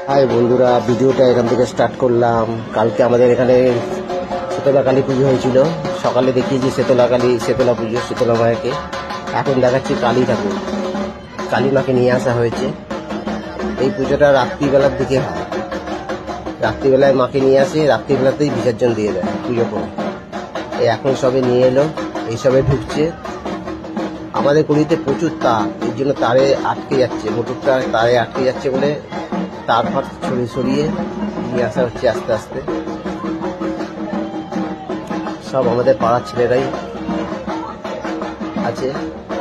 High বন্ধুরা, ভিডিওটা এখান থেকে স্টার্ট করলাম। কালকে আমাদের এখানে শীতলা কালী পুজো হয়েছিল। সকালে দেখিয়েছি শীতলা পুজো, শীতলা মায়াকে। এখন দেখাচ্ছি কালী ঠাকুর, কালী মাকে নিয়ে আসা হয়েছে। এই পুজোটা রাত্রিবেলার দিকে হয়। রাত্রিবেলায় মাকে নিয়ে আসে, রাত্রিবেলাতেই বিসর্জন দিয়ে দেয় পুজো করে। এই এখন সবে নিয়ে এলো, এই সবে ঢুকছে। আমাদের গলিতে প্রচুর তার, এর জন্য তারে আটকে যাচ্ছে, মোটরটা তারে আটকে যাচ্ছে বলে তার ফার সরিয়ে নিয়ে আসা হচ্ছে আস্তে আস্তে। সব আমাদের পাড়ার ছেলেরাই আছে।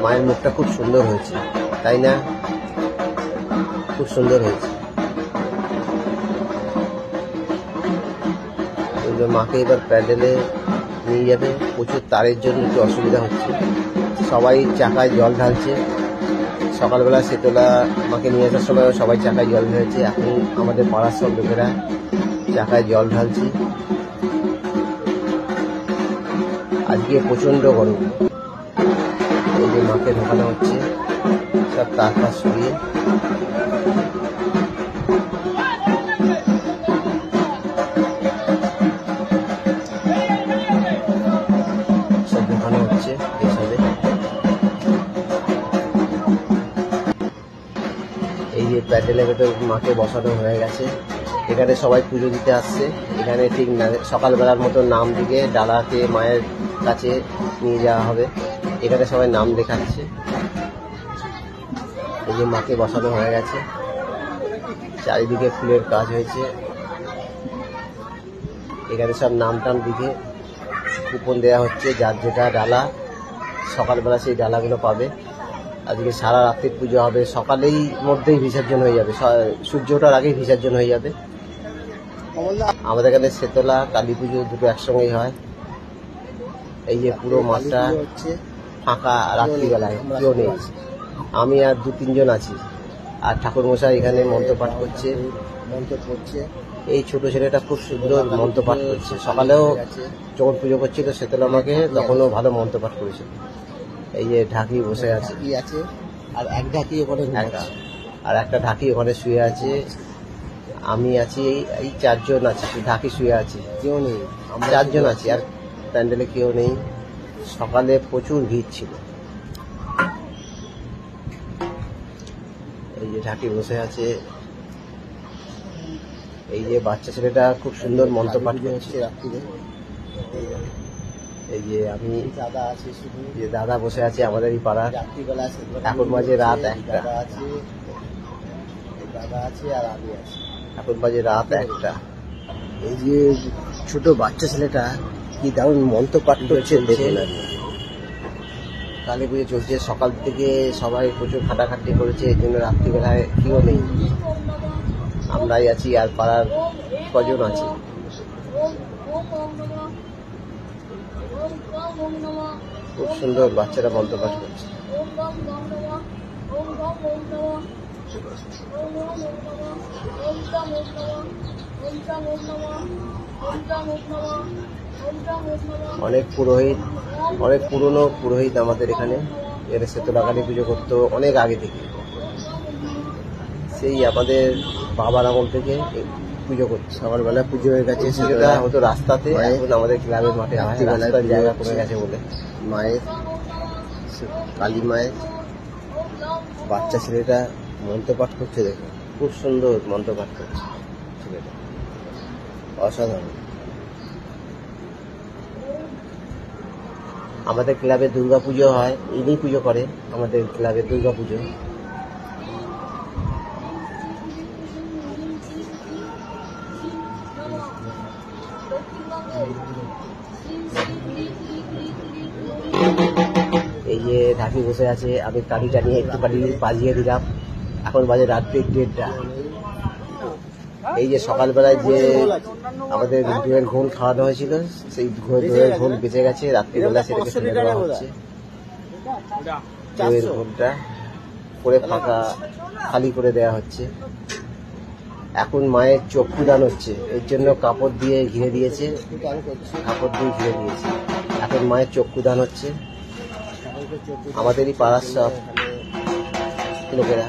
মায়ের মুখটা খুব সুন্দর হয়েছে, তাই না? খুব সুন্দর হয়েছে। মাকে এবার প্যান্ডেলে নিয়ে যাবে। প্রচুর তারের জন্য একটু অসুবিধা হচ্ছে। সবাই চাকায় জল ঢালছে। সকালবেলা শীতলা মাকে নিয়ে আসার সময় সবাই চাকায় জল ঢালছে। এখন আমাদের পাড়ার সব লোকেরা চাকায় জল ঢালছে। আজকে প্রচণ্ড গরম। এই যে মাকে ঢোকানো হচ্ছে, সব তার ফার সরিয়ে। সব ঢোকানো হচ্ছে এইসবে। এই যে প্যান্ডেলের ভেতর মাকে বসানো হয়ে গেছে। এখানে সবাই পুজো দিতে আসছে। এখানে ঠিক সকালবেলার মতো নাম দিকে ডালাকে মায়ের কাছে নিয়ে যাওয়া হবে। এখানে সবাই নাম লেখাচ্ছে। এই যে মাকে বসানো হয়ে গেছে, চারিদিকে ফুলের কাজ হয়েছে। এখানে সব নাম টাম দিকে কুপন দেওয়া হচ্ছে। যার যেটা ডালা সকালবেলা সেই ডালাগুলো পাবে। আজকে সারা রাত্রির পুজো হবে। সকালেই মধ্যেই বিসর্জন হয়ে যাবে, সূর্য ওঠার আগেই বিসর্জন হয়ে যাবে। আমাদের এখানে শীতলা কালী পুজো দুটো একসঙ্গেই হয়। এই যে পুরো মাঠটা ফাঁকা, রাত্রিবেলায় কেউ নেই। আমি আর 2-3 জন আছি। আর ঠাকুরমশাই এখানে মন্ত্রপাঠ করছে। এই ছোট ছেলেটা খুব সুন্দর মন্ত্রপাঠ করছে। সকালেও যখন পুজো করছিল শীতলা মাকে, তখনও ভালো মন্ত্রপাঠ করেছিল। এই যে ঢাকি বসে আছে, আর এক ঢাকি ওখানে আর একটা ঢাকি ওখানে শুয়ে আছে। আমি আছি, এই 4 জন আছি। ঢাকি শুয়ে আছে, কেউ নেই। আমরা 4 জন আছি, আর প্যান্ডেলে কেউ নেই। সকালে প্রচুর ভিড় ছিল। এই যে ঢাকি বসে আছে। এই যে বাচ্চা ছেলেটা খুব সুন্দর মন্ত্রপাঠ করছে রাত্রিরে। এই যে আমি দাদা আছে, শুধু যে দাদা বসে আছে আমাদের এই পাড়ার। এখন বাজে রাত 1টা। দাদা আছে আর আমি আছি। এখন বাজে রাত 1টা। এই যে ছোট বাচ্চা ছেলেটা কি দারুণ মন্ত্রপাঠ করছে দেখুন। কালী পুজো চলছে, সকাল থেকে সবাই প্রচুর খাটাখাটি করেছে। এই জন্য রাত্রিবেলায় কেউ নেই, আমরাই আছি আর পাড়ার কজন আছে। খুব সুন্দর বাচ্চারা মন্ত্রপাঠ করছে। অনেক পুরোহিত, অনেক পুরনো পুরোহিত আমাদের এখানে। এরা শীতলা কালী পুজো করতো অনেক আগে থেকে। সেই আমাদের বাবার আমল থেকে পুজো করছে। সকালবেলা পুজো হয়ে গেছে। সেটা হতো রাস্তাতে, এখন আমাদের ক্লাবের মাঠে রাস্তার জায়গা কমে গেছে বলে মায়ের, কালী মায়ের বাচ্চা ছেলেটা মন্ত্রপাঠ করছে। দেখো খুব সুন্দর মন্ত্রপাঠ করছে ছেলেটা, অসাধারণ। আমাদের ক্লাবে দুর্গা পুজো হয়, ইনি পুজো করে আমাদের ক্লাবে দুর্গা পুজো। এই যে ঢাকি বসে আছে, আমি কাঠিটা নিয়ে একটু বাজিয়ে দিলাম। এখন বাজে রাত্রি 1:30টা। এই যে সকালবেলায় যে আমাদের দইয়ের ঘোল খাওয়ানো হয়েছিল, সেই দইয়ের ঘোল বেঁচে গেছে। রাত্রিবেলা সেটাকে ফেলে দেওয়া হচ্ছে। দইয়ের ঘোলটা করে ফাঁকা খালি করে দেওয়া হচ্ছে। এখন মায়ের চক্ষুদান হচ্ছে, এর জন্য কাপড় দিয়ে ঘিরে দিয়েছে। এখন মায়ের চক্ষুদান হচ্ছে। আমাদেরই পাড়ার সব লোকেরা